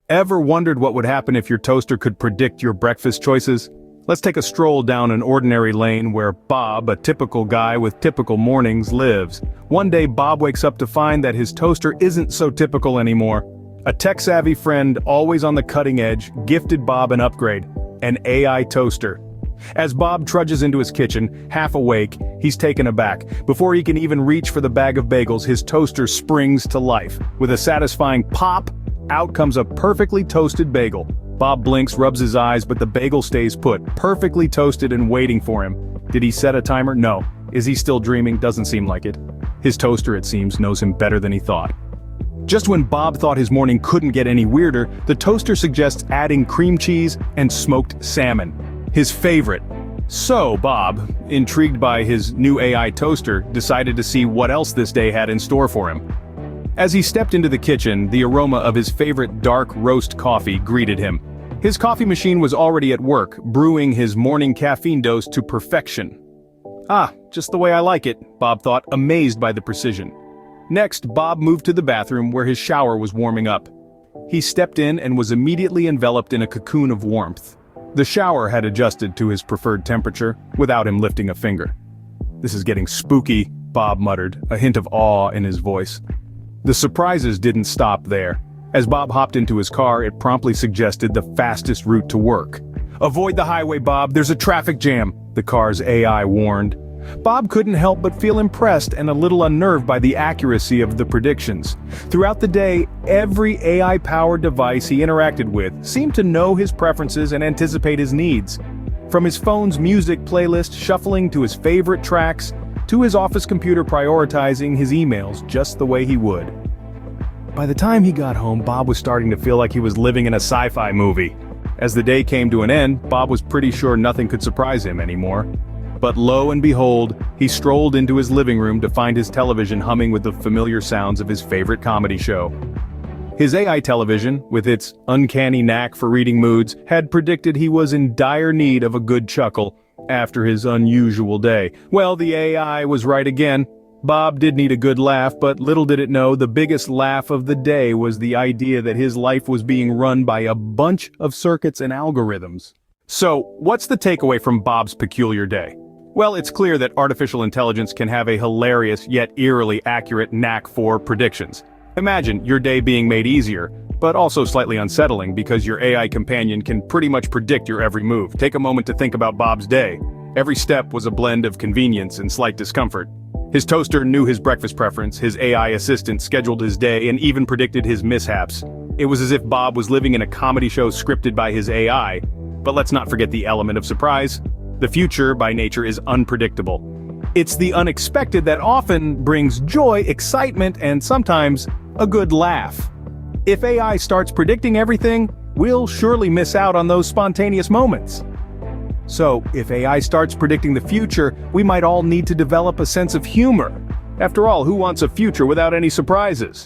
Ever wondered what would happen if your toaster could predict your breakfast choices? Let's take a stroll down an ordinary lane where Bob, a typical guy with typical mornings, lives. One day Bob wakes up to find that his toaster isn't so typical anymore. A tech-savvy friend, always on the cutting edge, gifted Bob an upgrade: an AI toaster. As Bob trudges into his kitchen, half awake, he's taken aback. Before he can even reach for the bag of bagels, his toaster springs to life. With a satisfying pop, out comes a perfectly toasted bagel. Bob blinks, rubs his eyes, but the bagel stays put, perfectly toasted and waiting for him. Did he set a timer? No. Is he still dreaming? Doesn't seem like it. His toaster, it seems, knows him better than he thought. Just when Bob thought his morning couldn't get any weirder, the toaster suggests adding cream cheese and smoked salmon, his favorite. So Bob, intrigued by his new AI toaster, decided to see what else this day had in store for him. As he stepped into the kitchen, the aroma of his favorite dark roast coffee greeted him. His coffee machine was already at work, brewing his morning caffeine dose to perfection. Ah, just the way I like it, Bob thought, amazed by the precision. Next, Bob moved to the bathroom where his shower was warming up. He stepped in and was immediately enveloped in a cocoon of warmth. The shower had adjusted to his preferred temperature, without him lifting a finger. "This is getting spooky," Bob muttered, a hint of awe in his voice. The surprises didn't stop there. As Bob hopped into his car, it promptly suggested the fastest route to work. "Avoid the highway, Bob, there's a traffic jam," the car's AI warned. Bob couldn't help but feel impressed and a little unnerved by the accuracy of the predictions. Throughout the day, every AI-powered device he interacted with seemed to know his preferences and anticipate his needs. From his phone's music playlist shuffling to his favorite tracks, to his office computer prioritizing his emails just the way he would. By the time he got home, Bob was starting to feel like he was living in a sci-fi movie. As the day came to an end, Bob was pretty sure nothing could surprise him anymore. But lo and behold, he strolled into his living room to find his television humming with the familiar sounds of his favorite comedy show. His AI television, with its uncanny knack for reading moods, had predicted he was in dire need of a good chuckle after his unusual day. Well, the AI was right again. Bob did need a good laugh, but little did it know the biggest laugh of the day was the idea that his life was being run by a bunch of circuits and algorithms. So, what's the takeaway from Bob's peculiar day? Well, it's clear that artificial intelligence can have a hilarious yet eerily accurate knack for predictions. Imagine your day being made easier, but also slightly unsettling because your AI companion can pretty much predict your every move. Take a moment to think about Bob's day. Every step was a blend of convenience and slight discomfort. His toaster knew his breakfast preference, his AI assistant scheduled his day and even predicted his mishaps. It was as if Bob was living in a comedy show scripted by his AI. But let's not forget the element of surprise. The future, by nature, is unpredictable. It's the unexpected that often brings joy, excitement, and sometimes a good laugh. If AI starts predicting everything, we'll surely miss out on those spontaneous moments. So, if AI starts predicting the future, we might all need to develop a sense of humor. After all, who wants a future without any surprises?